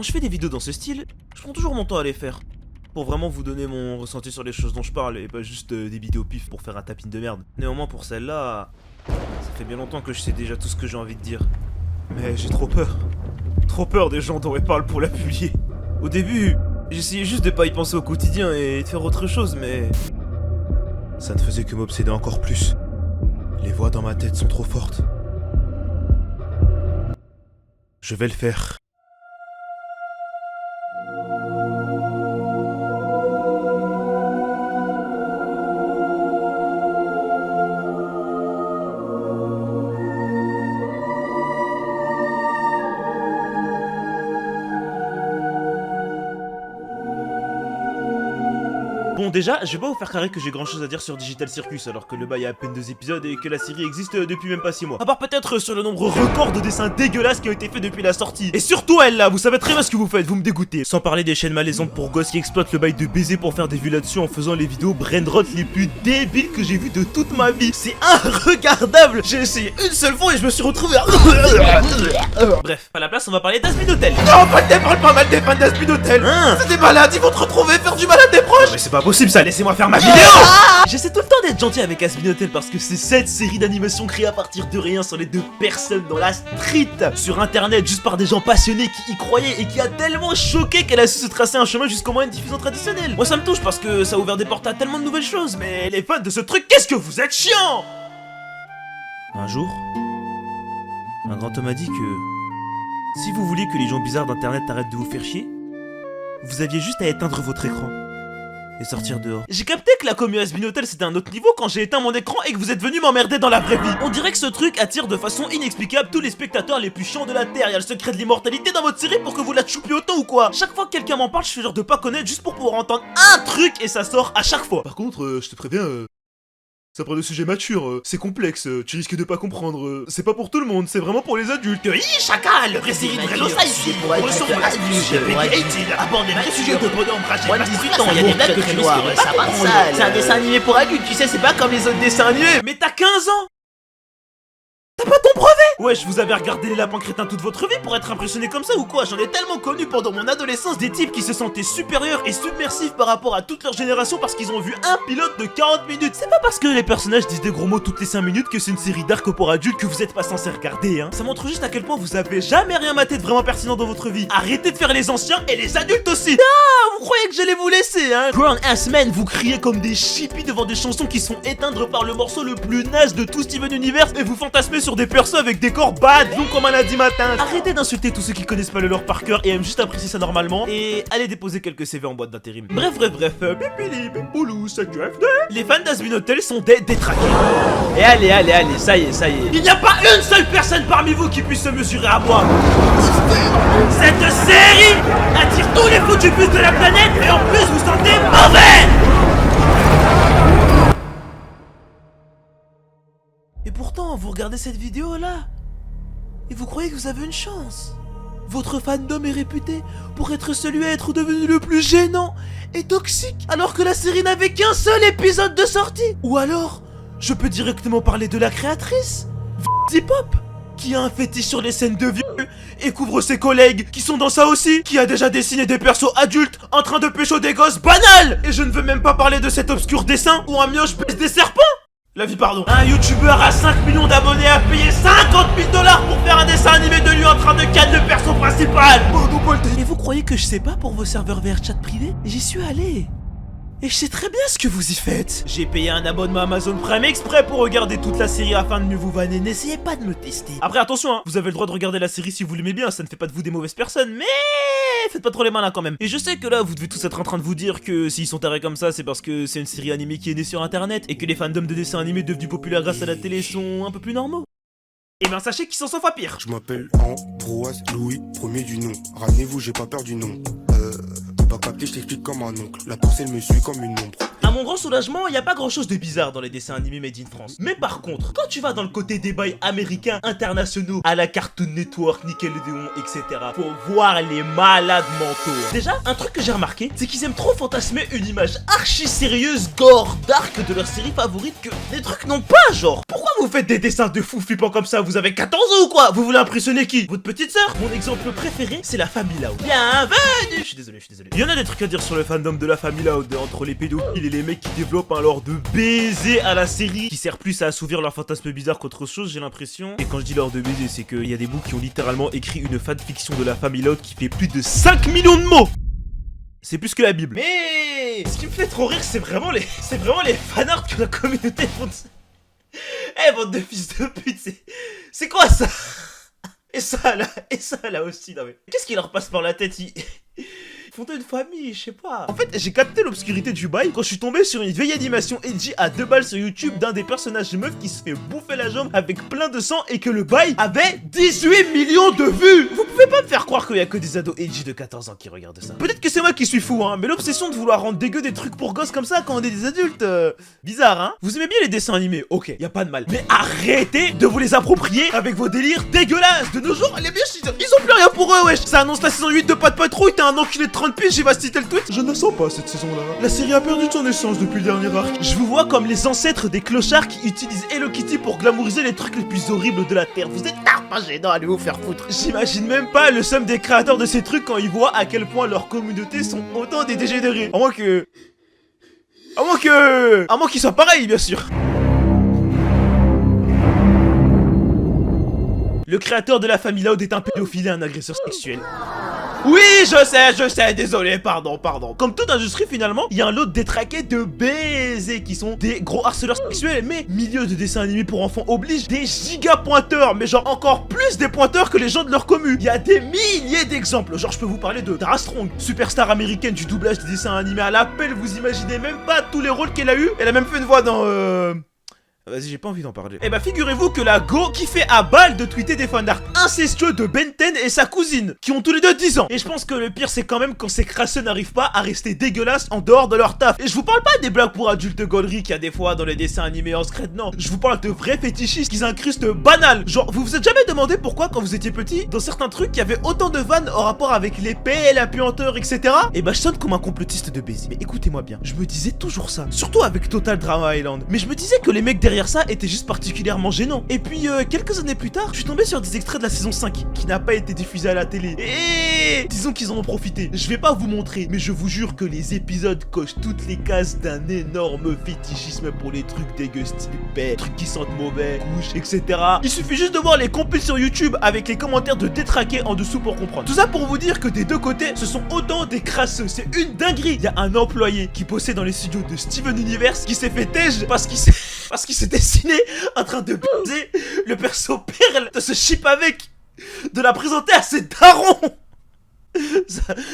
Quand je fais des vidéos dans ce style, je prends toujours mon temps à les faire. Pour vraiment vous donner mon ressenti sur les choses dont je parle et pas juste des vidéos pif pour faire un tapine de merde. Néanmoins pour celle-là, ça fait bien longtemps que je sais déjà tout ce que j'ai envie de dire. Mais j'ai trop peur. Trop peur des gens dont elle parle pour la publier. Au début, j'essayais juste de pas y penser au quotidien et de faire autre chose, mais... ça ne faisait que m'obséder encore plus. Les voix dans ma tête sont trop fortes. Je vais le faire. Bon déjà, je vais pas vous faire carrer que j'ai grand chose à dire sur Digital Circus alors que le bail a à peine 2 épisodes et que la série existe depuis même pas 6 mois. À part peut-être sur le nombre record de dessins dégueulasses qui ont été faits depuis la sortie. Et surtout elle là, vous savez très bien ce que vous faites, vous me dégoûtez. Sans parler des chaînes malaisantes pour gosses qui exploitent le bail de baiser pour faire des vues là-dessus en faisant les vidéos brainrot les plus débiles que j'ai vues de toute ma vie. C'est irregardable. J'ai essayé une seule fois et je me suis retrouvé à... Bref, à la place on va parler d'Azmin Hotel. Non, parle pas mal des fans d'Azmin Hotel. C'est des malades, ils vont te retrouver faire du mal à tes proches. Non, mais c'est pas possible ça, laissez-moi faire ma vidéo. J'essaie tout le temps d'être gentil avec Azmin Hotel parce que c'est cette série d'animation créée à partir de rien sur les 2 personnes dans la street, sur internet, juste par des gens passionnés qui y croyaient et qui a tellement choqué qu'elle a su se tracer un chemin jusqu'au moyen de diffusion traditionnelle. Moi ça me touche parce que ça a ouvert des portes à tellement de nouvelles choses, mais les fans de ce truc, qu'est-ce que vous êtes chiants. Un jour, un grand homme a dit que si vous voulez que les gens bizarres d'internet arrêtent de vous faire chier, vous aviez juste à éteindre votre écran et sortir dehors. J'ai capté que la commu Azmin Hotel c'était un autre niveau quand j'ai éteint mon écran et que vous êtes venu m'emmerder dans la vraie vie. On dirait que ce truc attire de façon inexplicable tous les spectateurs les plus chiants de la terre. Y'a le secret de l'immortalité dans votre série pour que vous la choupiez autant ou quoi? Chaque fois que quelqu'un m'en parle, je fais genre de pas connaître juste pour pouvoir entendre un truc et ça sort à chaque fois. Par contre, je te préviens, ça prend des sujets matures, c'est complexe, tu risques de pas comprendre, c'est pas pour tout le monde, c'est vraiment pour les adultes. Chacal, vraie série de Vrelo Size, pour le son de la aborde des vrais sujets de bonhomme, il y a des blagues que tu risques ça va sale. C'est un dessin animé pour adultes, tu sais, c'est pas comme les autres dessins animés. Mais t'as 15 ans. T'as pas ton brevet? Wesh, vous avez regardé les lapins crétins toute votre vie pour être impressionné comme ça ou quoi? J'en ai tellement connu pendant mon adolescence des types qui se sentaient supérieurs et submersifs par rapport à toute leur génération parce qu'ils ont vu un pilote de 40 minutes. C'est pas parce que les personnages disent des gros mots toutes les 5 minutes que c'est une série d'arc pour adultes que vous êtes pas censé regarder, hein. Ça montre juste à quel point vous avez jamais rien maté de vraiment pertinent dans votre vie. Arrêtez de faire les anciens et les adultes aussi. Ah, vous croyez que j'allais vous laisser, hein? Grown ass men, vous criez comme des chippies devant des chansons qui sont éteindre par le morceau le plus naze de tout Steven Universe et vous fantasmez sur des persos avec des corps bad, longs comme un lundi matin. Arrêtez d'insulter tous ceux qui connaissent pas le lore par cœur et aiment juste apprécier ça normalement et allez déposer quelques CV en boîte d'intérim. Bref, bipili, bipoulou, CQFD. Les fans d'Azmin Hotel sont des détraqués. Et allez, ça y est. Il n'y a pas une seule personne parmi vous qui puisse se mesurer à moi. Cette série attire tous les foutus bus de la planète et en plus vous sentez mauvais. Et pourtant, vous regardez cette vidéo là et vous croyez que vous avez une chance. Votre fandom est réputé pour être celui à être devenu le plus gênant et toxique alors que la série n'avait qu'un seul épisode de sortie. Ou alors, je peux directement parler de la créatrice, Vipop, qui a un fétiche sur les scènes de vieux et couvre ses collègues qui sont dans ça aussi, qui a déjà dessiné des persos adultes en train de pécho des gosses banals. Et je ne veux même pas parler de cet obscur dessin où un mioche baisse des serpents. La vie, pardon. Un youtubeur à 5 millions d'abonnés a payé 50 000 $ pour faire un dessin animé de lui en train de canne le perso principal. Et vous croyez que je sais pas pour vos serveurs VR chat privé? J'y suis allé. Et je sais très bien ce que vous y faites. J'ai payé un abonnement Amazon Prime exprès pour regarder toute la série afin de mieux vous vanner. N'essayez pas de me tester. Après attention, hein, vous avez le droit de regarder la série si vous l'aimez bien, ça ne fait pas de vous des mauvaises personnes, mais faites pas trop les malins quand même. Et je sais que là vous devez tous être en train de vous dire que s'ils sont tarés comme ça c'est parce que c'est une série animée qui est née sur internet et que les fandoms de dessins animés devenus populaires grâce à la télé sont un peu plus normaux. Et ben sachez qu'ils sont 100 fois pires. Je m'appelle Ambroise Louis, premier du nom. Ramenez-vous, j'ai pas peur du nom. Pas capté, je t'explique comme un oncle. La parcelle me suit comme une ombre. À mon grand soulagement, il n'y a pas grand chose de bizarre dans les dessins animés made in France. Mais par contre, quand tu vas dans le côté des bails américains, internationaux, à la Cartoon Network, Nickelodeon, etc., faut voir les malades mentaux. Déjà, un truc que j'ai remarqué, c'est qu'ils aiment trop fantasmer une image archi sérieuse, gore, dark de leur série favorite que des trucs n'ont pas, genre. Pourquoi vous faites des dessins de fous flippants comme ça? Vous avez 14 ans ou quoi? Vous voulez impressionner qui? Votre petite sœur? Mon exemple préféré, c'est la famille Loud. Bienvenue! Je suis désolé. Il y en a des trucs à dire sur le fandom de la famille Loud, entre les pédophiles et les mecs qui développent un lore de baiser à la série, qui sert plus à assouvir leur fantasme bizarre qu'autre chose, j'ai l'impression. Et quand je dis lore de baiser, c'est qu'il y a des bouts qui ont littéralement écrit une fanfiction de la famille Loud qui fait plus de 5 millions de mots! C'est plus que la Bible. Mais ce qui me fait trop rire, c'est vraiment les fanarts que la communauté font. Eh, bande de fils de pute, c'est quoi ça? Et ça là aussi, non mais qu'est-ce qui leur passe par la tête? Ils font une famille, je sais pas. En fait, j'ai capté l'obscurité du bail quand je suis tombé sur une vieille animation edgy à 2 balles sur YouTube d'un des personnages meufs qui se fait bouffer la jambe avec plein de sang et que le bail avait 18 millions de vues. Vous pouvez pas me faire croire qu'il y a que des ados edgy de 14 ans qui regardent ça. Peut-être que c'est moi qui suis fou, hein, mais l'obsession de vouloir rendre dégueu des trucs pour gosses comme ça quand on est des adultes, bizarre, hein. Vous aimez bien les dessins animés, ok, y a pas de mal. Mais arrêtez de vous les approprier avec vos délires dégueulasses. De nos jours, les biches, ils ont plus rien pour eux, wesh. Ça annonce la saison 8 de Pas de Patrouille, t'es un enculé de 30 piges, j'ai pas cité le tweet. Je ne sens pas cette saison-là. La série a perdu de son essence depuis le dernier arc. Je vous vois comme les ancêtres des clochards qui utilisent Hello Kitty pour glamouriser les trucs les plus horribles de la Terre. Vous êtes pas gênants, allez vous faire foutre. J'imagine même pas le somme des créateurs de ces trucs quand ils voient à quel point leurs communautés sont autant des dégénérés. À moins qu'ils soient pareils, bien sûr. Le créateur de la famille Loud est un pédophile et un agresseur sexuel. Oui, je sais, désolé, pardon. Comme toute industrie, finalement, il y a un lot de détraqués de baisers qui sont des gros harceleurs sexuels, mais milieu de dessin animé pour enfants oblige des giga pointeurs, mais genre encore plus des pointeurs que les gens de leur commu. Il y a des milliers d'exemples, genre je peux vous parler de Tara Strong, superstar américaine du doublage des dessins animés à l'appel, vous imaginez même pas tous les rôles qu'elle a eu. Elle a même fait une voix dans Vas-y, j'ai pas envie d'en parler. Eh bah, figurez-vous que la Go qui fait à balle de tweeter des fanarts incestueux de Ben 10 et sa cousine, qui ont tous les deux 10 ans. Et je pense que le pire, c'est quand même quand ces crasseux n'arrivent pas à rester dégueulasses en dehors de leur taf. Et je vous parle pas des blagues pour adultes gauleries qu'il y a des fois dans les dessins animés en secret, non. Je vous parle de vrais fétichistes qui incrustent banal. Genre, vous vous êtes jamais demandé pourquoi, quand vous étiez petit, dans certains trucs, il y avait autant de vannes en rapport avec l'épée, la puanteur, etc. Et bah, je sonne comme un complotiste de baiser. Mais écoutez-moi bien, je me disais toujours ça. Surtout avec Total Drama Island. Mais je me disais que les mecs derrière ça était juste particulièrement gênant. Et puis quelques années plus tard, je suis tombé sur des extraits de la saison 5 qui n'a pas été diffusée à la télé. Et disons qu'ils en ont profité. Je vais pas vous montrer, mais je vous jure que les épisodes cochent toutes les cases d'un énorme fétichisme pour les trucs dégueux style paix, trucs qui sentent mauvais, couches, etc. Il suffit juste de voir les compiles sur YouTube avec les commentaires de détraqués en dessous pour comprendre. Tout ça pour vous dire que des deux côtés, ce sont autant des crasseux. C'est une dinguerie. Il y a un employé qui bossait dans les studios de Steven Universe qui s'est fait tège parce qu'il s'est dessiné en train de baiser le perso Perle, de se chip avec, de la présenter à ses darons.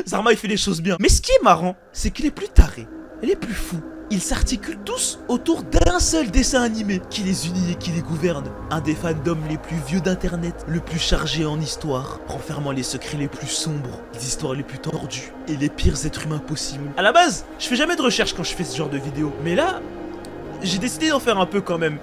Zarma il fait les choses bien. Mais ce qui est marrant, c'est qu'il est plus taré, il est plus fou. Ils s'articulent tous autour d'un seul dessin animé qui les unit et qui les gouverne. Un des fandoms les plus vieux d'internet, le plus chargé en histoire, renfermant les secrets les plus sombres, les histoires les plus tordues et les pires êtres humains possibles. À la base, je fais jamais de recherche quand je fais ce genre de vidéo, mais là, j'ai décidé d'en faire un peu quand même.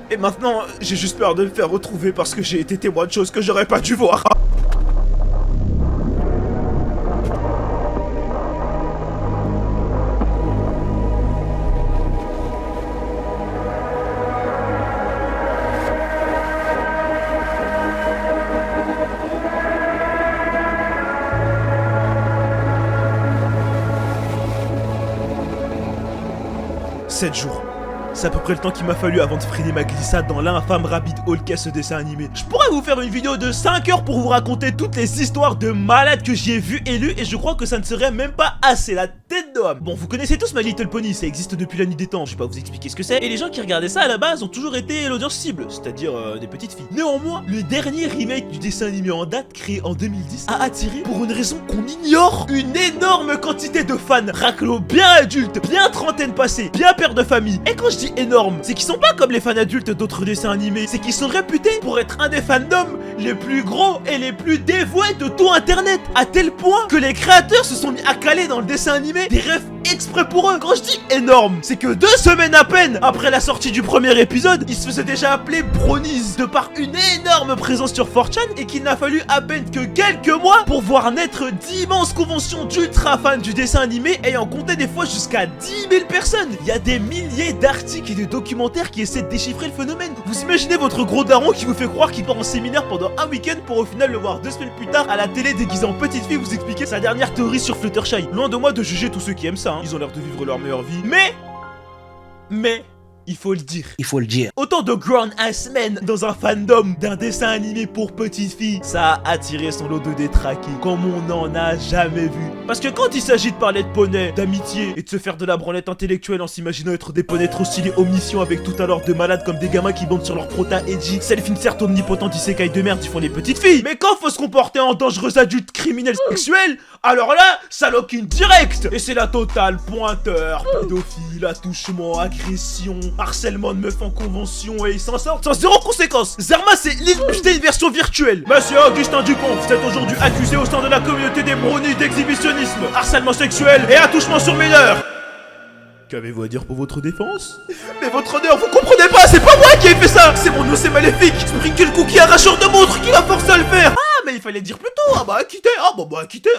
Et maintenant, j'ai juste peur de me faire retrouver parce que j'ai été témoin de choses que j'aurais pas dû voir. Sept jours. C'est à peu près le temps qu'il m'a fallu avant de freiner ma glissade dans l'infâme rapide haul ce dessin animé. Je pourrais vous faire une vidéo de 5 heures pour vous raconter toutes les histoires de malades que j'y ai vues et lues, et je crois que ça ne serait même pas assez, la tête d'homme. Bon, vous connaissez tous My Little Pony, ça existe depuis la nuit des temps, je vais pas vous expliquer ce que c'est. Et les gens qui regardaient ça à la base ont toujours été l'audience cible, c'est-à-dire des petites filles. Néanmoins, le dernier remake du dessin animé en date, créé en 2010, a attiré, pour une raison qu'on ignore, une énorme quantité de fans, raclos bien adultes, bien trentaine passée, bien pères de famille. Et quand je dis énorme, c'est qu'ils sont pas comme les fans adultes d'autres dessins animés, c'est qu'ils sont réputés pour être un des fandoms les plus gros et les plus dévoués de tout internet, à tel point que les créateurs se sont mis à caler dans le dessin animé des refs exprès pour eux. Quand je dis énorme, c'est que 2 semaines à peine après la sortie du premier épisode, il se faisait déjà appeler Bronies de par une énorme présence sur 4chan et qu'il n'a fallu à peine que quelques mois pour voir naître d'immenses conventions d'ultra fans du dessin animé ayant compté des fois jusqu'à 10 000 personnes. Il y a des milliers d'articles et de documentaires qui essaient de déchiffrer le phénomène. Vous imaginez votre gros daron qui vous fait croire qu'il part en séminaire pendant un week-end pour au final le voir 2 semaines plus tard à la télé déguisé en petite fille vous expliquer sa dernière théorie sur Fluttershy. Loin de moi de juger tous ceux qui aiment ça, hein. Ils ont l'air de vivre leur meilleure vie. Mais il faut le dire. Il faut le dire. Autant de grown ass men dans un fandom d'un dessin animé pour petites filles, ça a attiré son lot de détraqués comme on n'en a jamais vu. Parce que quand il s'agit de parler de poney, d'amitié et de se faire de la branlette intellectuelle en s'imaginant être des poneys trop stylés omniscients avec tout un lore de malades comme des gamins qui bandent sur leur prota edgy, self-insert omnipotent isekai de merde, ils font les petites filles. Mais quand faut se comporter en dangereux adulte criminel sexuel, alors là, ça lock in direct. Et c'est la totale: pointeur, pédophile, attouchement, agression, harcèlement de meufs en convention, et ils s'en sortent sans zéro conséquence. Zerma, c'est l'illustré une version virtuelle. Monsieur Augustin Dupont, vous êtes aujourd'hui accusé au sein de la communauté des brownies d'exhibitionnisme, harcèlement sexuel et attouchement sur mineurs. Qu'avez-vous à dire pour votre défense? Mais votre honneur, vous comprenez pas, c'est pas moi qui ai fait ça. C'est mon nocé maléfique, Sprinkle Cookie arracheur de montres qui l'a forcé à le faire. Ah, mais il fallait dire plus tôt. Ah bah acquitté. Ah bah acquitté.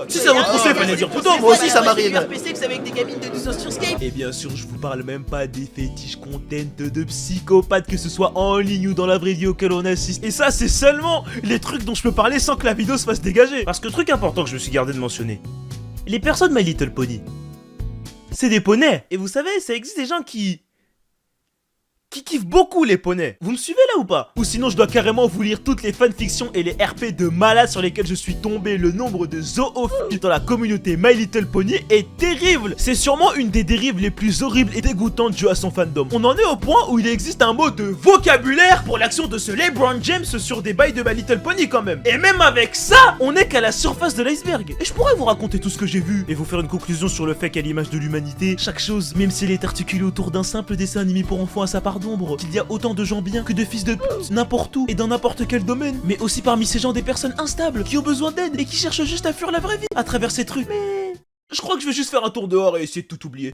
Si c'est votre nocé, il fallait dire plus tôt. Moi aussi ça m'arrive. Avec des gamines de 12 ans sur Skype. Et bien sûr, je vous parle même pas des fétiches content de psychopathes, que ce soit en ligne ou dans la vraie vie auquel on assiste. Et ça, c'est seulement les trucs dont je peux parler sans que la vidéo se fasse dégager. Parce que truc important que je me suis gardé de mentionner, les personnes My Little Pony, c'est des poneys. Et vous savez, ça existe des gens qui kiffent beaucoup les poneys. Vous me suivez là ou pas? Ou sinon je dois carrément vous lire toutes les fanfictions et les RP de malades sur lesquels je suis tombé. Le nombre de zoophiles dans la communauté My Little Pony est terrible. C'est sûrement une des dérives les plus horribles et dégoûtantes dues à son fandom. On en est au point où il existe un mot de vocabulaire pour l'action de ce LeBron James sur des bails de My Little Pony quand même. Et même avec ça, on est qu'à la surface de l'iceberg. Et je pourrais vous raconter tout ce que j'ai vu et vous faire une conclusion sur le fait qu'à l'image de l'humanité, chaque chose, même si elle est articulée autour d'un simple dessin animé pour enfants à sa part d'ombre, qu'il y a autant de gens bien que de fils de pute n'importe où et dans n'importe quel domaine, mais aussi parmi ces gens des personnes instables qui ont besoin d'aide et qui cherchent juste à fuir la vraie vie à travers ces trucs. Mais je crois que je vais juste faire un tour dehors et essayer de tout oublier.